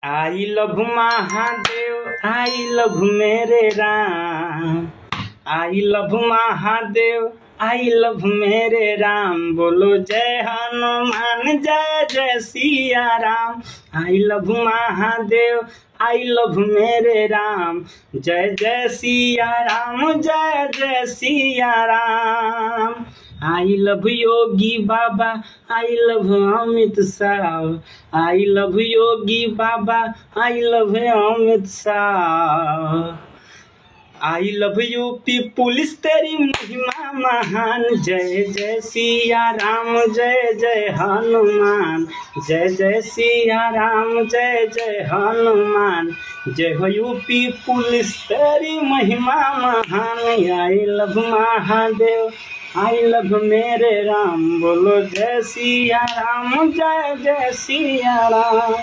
I love Mahadev, I love मेरे Ram, I love Mahadev, I love मेरे राम। बोलो जय हनुमान, जय जय Siya Ram. I love Mahadev, I love मेरे राम, जय जय सिया राम, जय जय सिया राम। आई लव योगी बाबा, I love Amit Shah, I love Yogi बाबा, I love Amit Shah. I love UP police, तेरी महिमा महान। जय जय सिया राम, जय जय हनुमान, जय जय सिया राम, जय जय हनुमान। जय हो यूपी पुलिस, तेरी महिमा महान। आई लव महादेव, आई लव मेरे राम। बोलो जय सिया राम, जय जय सिया राम।